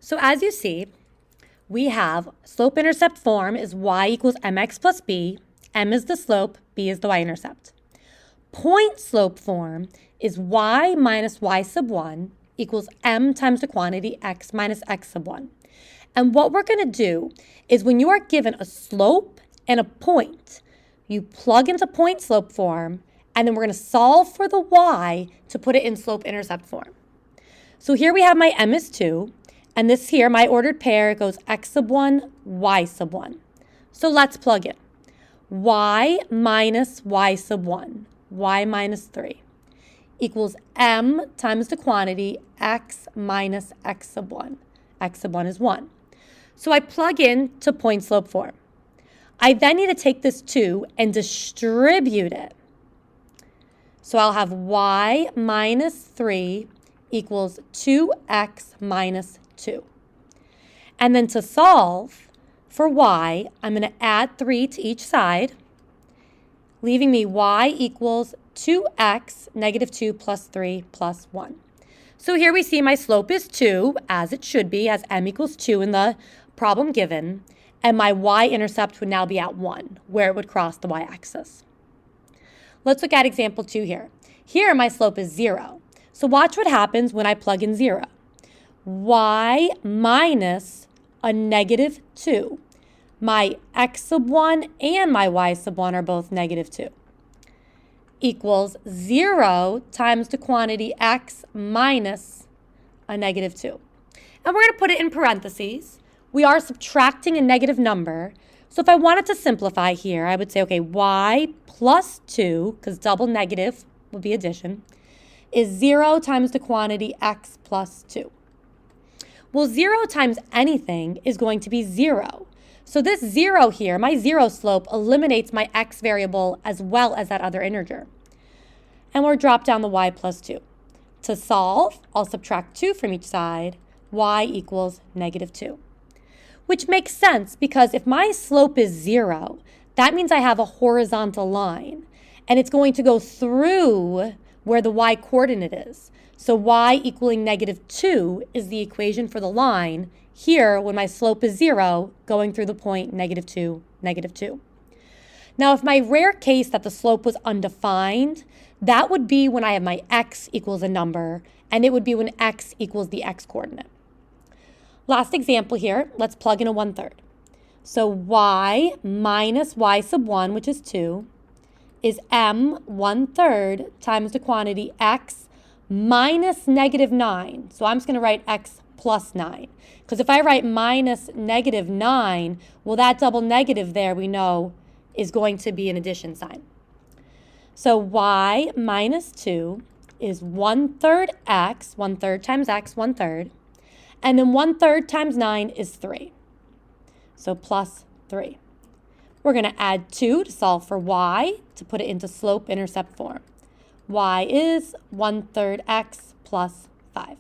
So as you see, we have slope-intercept form is y equals mx plus b. M is the slope, b is the y-intercept. Point slope form is y minus y sub 1 equals m times the quantity x minus x sub 1. And what we're going to do is when you are given a slope and a point, you plug into point slope form, and then we're going to solve for the y to put it in slope-intercept form. So here we have my m is 2, and this here, my ordered pair, goes x sub 1, y sub 1. So let's plug in. Y minus y sub 1, y minus 3, equals m times the quantity x minus x sub 1. X sub 1 is 1. So I plug in to point slope form. I then need to take this 2 and distribute it. So I'll have y minus 3 equals 2x minus 2. And then to solve for y, I'm going to add 3 to each side, leaving me y equals 2x negative 2 plus 3 plus 1. So here we see my slope is 2, as it should be, as m equals 2 in the problem given, and my y-intercept would now be at 1, where it would cross the y-axis. Let's look at example 2 here. Here my slope is 0. So watch what happens when I plug in 0. Y minus a negative 2. My x sub 1 and my y sub 1 are both negative 2. Equals 0 times the quantity x minus a negative 2. And we're going to put it in parentheses. We are subtracting a negative number. So if I wanted to simplify here, I would say, okay, y plus 2, because double negative would be addition, is 0 times the quantity x plus 2. Well, 0 times anything is going to be 0. So this 0 here, my 0 slope, eliminates my x variable as well as that other integer. And we'll drop down the y plus 2. To solve, I'll subtract 2 from each side. Y equals negative 2. Which makes sense because if my slope is 0, that means I have a horizontal line. And it's going to go through where the y coordinate is. So y equaling negative 2 is the equation for the line here when my slope is 0, going through the point negative 2, negative 2. Now, if my rare case that the slope was undefined, that would be when I have my x equals a number, and it would be when x equals the x coordinate. Last example here, let's plug in a 1/3. So y minus y sub 1, which is 2, is m 1/3 times the quantity x minus negative 9. So I'm just going to write x plus 9. Because if I write minus negative 9, well, that double negative there we know is going to be an addition sign. So y minus 2 is 1/3 x, 1/3 times x, 1/3. And then 1/3 times 9 is 3. So plus 3. We're going to add 2 to solve for y to put it into slope-intercept form. Y is 1/3 x plus 5.